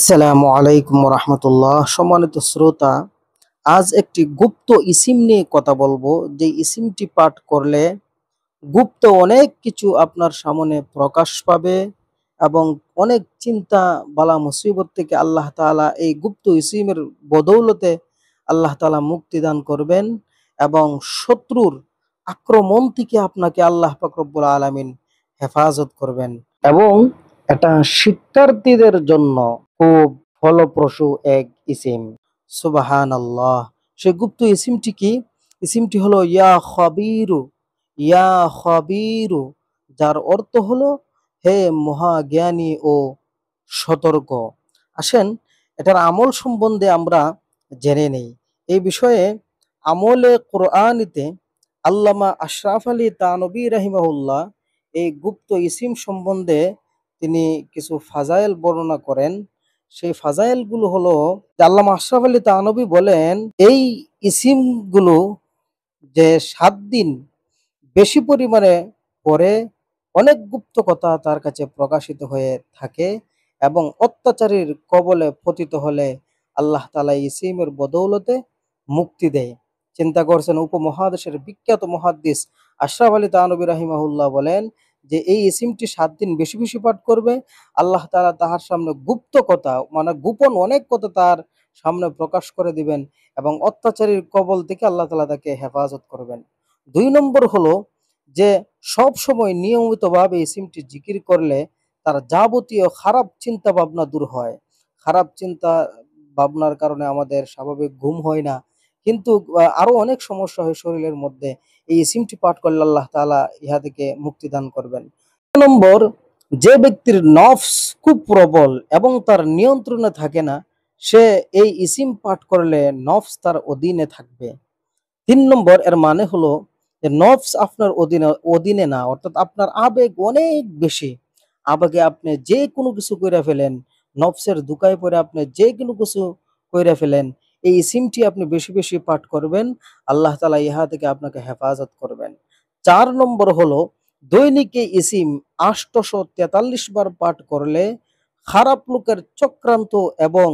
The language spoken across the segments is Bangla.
আসসালামু আলাইকুম রহমতুল্লাহ। সম্মানিত শ্রোতা, আজ একটি গুপ্ত ইসিম নিয়ে কথা বলবো। যে ইসিমটি পাঠ করলে গুপ্ত অনেক কিছু আপনার সামনে প্রকাশ পাবে এবং অনেক চিন্তা বালা মুসিবত থেকে আল্লাহ তাআলা এই গুপ্ত ইসিমের বদৌলতে আল্লাহ তাআলা মুক্তি দান করবেন এবং শত্রুর আক্রমণ থেকে আপনাকে আল্লাহ পাক রব্বুল আলামিন হেফাজত করবেন। এবং এটা শিক্ষার্থীদের জন্য খুব ফলপ্রসূ এক ইসিম। সুবহানাল্লাহ। সেই গুপ্ত ইসিমটি কি? ইসিমটি হলো ইয়া খবীরু, ইয়া খবীরু, যার অর্থ হলো হে মহাজ্ঞানী ও সতর্ক। আসেন এটার আমল সম্বন্ধে আমরা জেনে নেই। এই বিষয়ে আমলে কোরআনিতে আল্লামা আশরাফ আলী তানবী রাহিমাহুল্লাহ এই গুপ্ত ইসিম সম্বন্ধে তিনি কিছু ফাজাইল বর্ণনা করেন। সেই ফাজাইলগুলো হলো যে আল্লামা আশরাফ আলী তানবী বলেন, এই ইসিমগুলো যে ৭ দিন বেশি পরিমাণে পড়ে অনেক গুপ্ত কথা তার কাছে প্রকাশিত হয়ে থাকে এবং অত্যাচারীর কবলে পতিত হলে আল্লাহ তাআলা ইসিমের বদৌলতে মুক্তি দেয়। চিন্তা করছেন, উপমহাদেশের বিখ্যাত মুহাদ্দিস আশরাফ আলী থানভী রাহিমাহুল্লাহ বলেন যে এই ইসিমটি ৭ দিন বেশি বেশি পাঠ করবে, আল্লাহ তাআলা তাহার সামনে গুপ্ত কথা মানে গোপন অনেক কথা তার সামনে প্রকাশ করে দিবেন এবং অত্যাচারীর কবল থেকে আল্লাহ তাআলা তাকে হেফাজত করবেন। ২ নম্বর হলো যে সব সময় নিয়মিতভাবে এই সিমটি জিকির করলে তার যাবতীয় খারাপ চিন্তা ভাবনা দূর হয়। খারাপ চিন্তা ভাবনার কারণে আমাদের স্বাভাবিক ঘুম হয় না। কিন্তু আরো অনেক সমস্যা হয় শরীরের মধ্যে। এই সিমটি পাঠ করলে আল্লাহ তাআলা ইহা থেকে মুক্তি দান করবেন। ২ নম্বর, যে ব্যক্তির নফস খুব প্রবল এবং তার নিয়ন্ত্রণে থাকে না, সে এই ইসিম পাঠ করলে নফস তার অধীনে থাকবে। ৩ নম্বর, এর মানে হলো যে নফস আপনার অধীনে না, অর্থাৎ আপনার আবেগ অনেক বেশি। আবেগে আপনি যে কোনো কিছু কইরা ফেলেন, নফসের ধোঁকায় পড়ে আপনি যে কোনো কিছু কইরা ফেলেন। এই ইসিমটি আপনি বেশি বেশি পাঠ করবেন, আল্লাহ তাআলা ইহা থেকে আপনাকে হেফাজত করবেন। ৪ নম্বর হলো দৈনিক এই ইসিম ৮৪৩ বার পাঠ করলে খারাপ লোকের চক্রান্ত এবং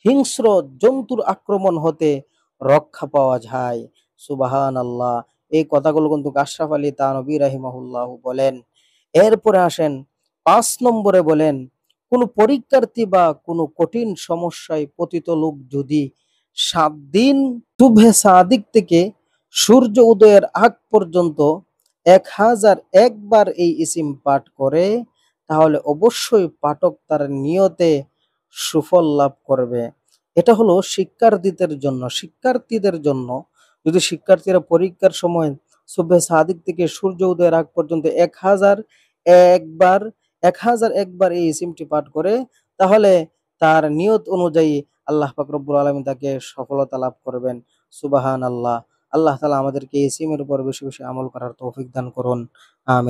হিংস্র জন্তুর আক্রমণ হতে রক্ষা পাওয়া যায়। সুবহানাল্লাহ। এই কথাগুলো কিন্তু আশরাফ আলী থানভী রাহিমাহুল্লাহ বলেন। এরপরে আসেন ৫ নম্বরে বলেন, কোন পরীক্ষার্থী বা কোনো কঠিন সমস্যায় পতিত লোক যদি ৭ দিন শুভে সাদিক থেকে সূর্য উদয়ের আগ পর্যন্ত ১০০১ বার এই ইসিম পাঠ করে, তাহলে অবশ্যই পাঠক তার নিয়তে সুফল লাভ করবে। এটা হলো শিক্ষার্থীদের জন্য। যদি শিক্ষার্থীরা পরীক্ষার সময় সুবহে সাদিক থেকে সূর্য উদয়ের আগ পর্যন্ত ১০০১ বার ১০০১ বার এই ইসিমটি পাঠ করে, তাহলে তার নিয়ত অনুযায়ী আল্লাহ পাক রব্বুল আলামিন তাকে সফলতা লাভ করবেন। সুবহানাল্লাহ। আল্লাহ তাআলা আমাদেরকে এই ইসিমের উপর বেশি বেশি আমল করার তৌফিক দান করুন। আমিন।